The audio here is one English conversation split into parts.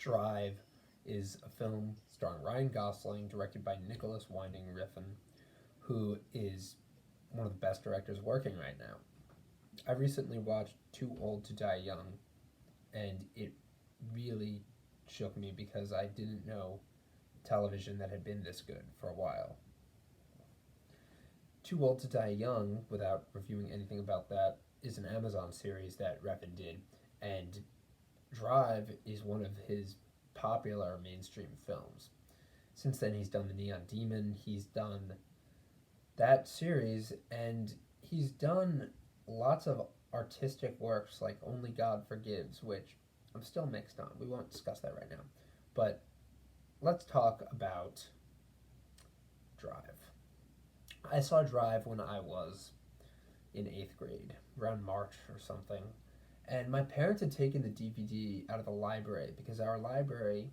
Drive is a film starring Ryan Gosling, directed by Nicholas Winding Refn, who is one of the best directors working right now. I recently watched Too Old to Die Young, and it really shook me because I didn't know television that had been this good for a while. Too Old to Die Young, without reviewing anything about that, is an Amazon series that Refn did, and Drive is one of his popular mainstream films. Since then, he's done The Neon Demon, he's done that series, and he's done lots of artistic works like Only God Forgives, which I'm still mixed on. We won't discuss that right now. But let's talk about Drive. I saw Drive when I was in eighth grade, around March or something. And my parents had taken the DVD out of the library because our library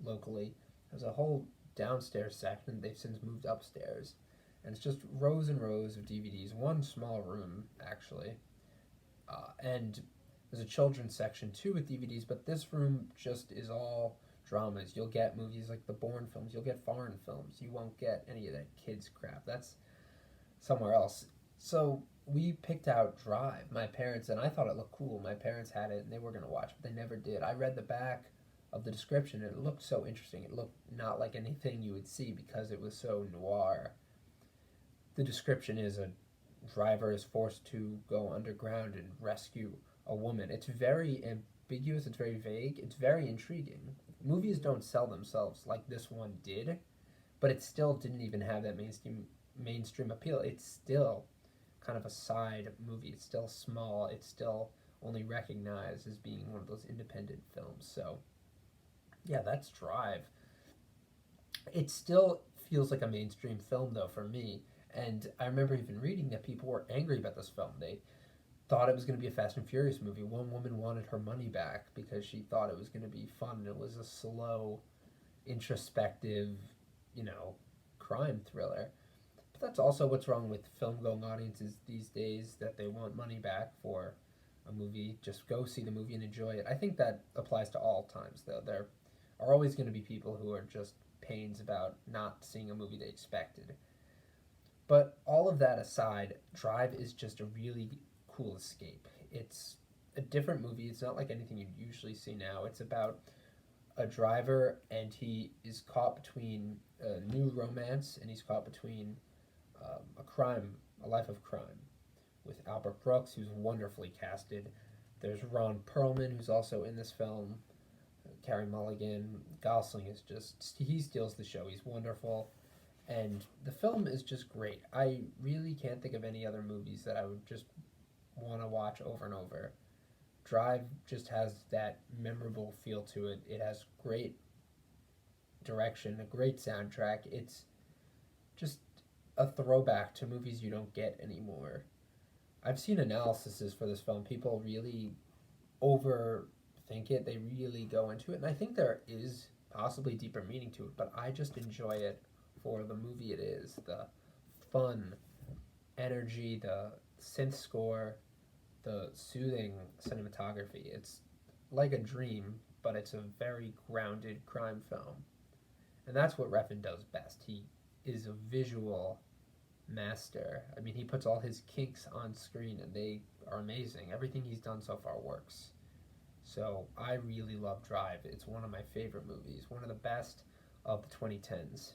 locally has a whole downstairs section. They've since moved upstairs. And it's just rows and rows of DVDs, one small room, actually. And there's a children's section too with DVDs, but this room just is all dramas. You'll get movies like the Bourne films, you'll get foreign films. You won't get any of that kids crap. That's somewhere else. So we picked out Drive, my parents, and I thought it looked cool. My parents had it and they were going to watch it, but they never did. I read the back of the description and it looked so interesting. It looked not like anything you would see because it was so noir. The description is a driver is forced to go underground and rescue a woman. It's very ambiguous, it's very vague, it's very intriguing. Movies don't sell themselves like this one did, but it still didn't even have that mainstream appeal. It's still kind of a side movie. It's still small. It's still only recognized as being one of those independent films. So, yeah, that's Drive. It still feels like a mainstream film, though, for me. And I remember even reading that people were angry about this film. They thought it was going to be a Fast and Furious movie. One woman wanted her money back because she thought it was going to be fun. It was a slow, introspective, you know, crime thriller. But that's also what's wrong with film going audiences these days, that they want money back for a movie. Just go see the movie and enjoy it. I think that applies to all times, though. There are always going to be people who are just pains about not seeing a movie they expected. But all of that aside, Drive is just a really cool escape. It's a different movie. It's not like anything you'd usually see now. It's about a driver and he is caught between a new romance and he's caught between a crime, a life of crime, with Albert Brooks, who's wonderfully casted. There's Ron Perlman, who's also in this film. Carey Mulligan. Gosling is just, he steals the show. He's wonderful. And the film is just great. I really can't think of any other movies that I would just want to watch over and over. Drive just has that memorable feel to it. It has great direction, a great soundtrack. It's just a throwback to movies you don't get anymore. I've seen analyses for this film. People really overthink it. They really go into it, and I think there is possibly deeper meaning to it. But I just enjoy it for the movie it is. The fun, energy, the synth score, the soothing cinematography. It's like a dream, but it's a very grounded crime film. And that's what Refn does best. He is a visual master. I mean, he puts all his kinks on screen and they are amazing. Everything he's done so far works. So I really love Drive. It's one of my favorite movies, one of the best of the 2010s.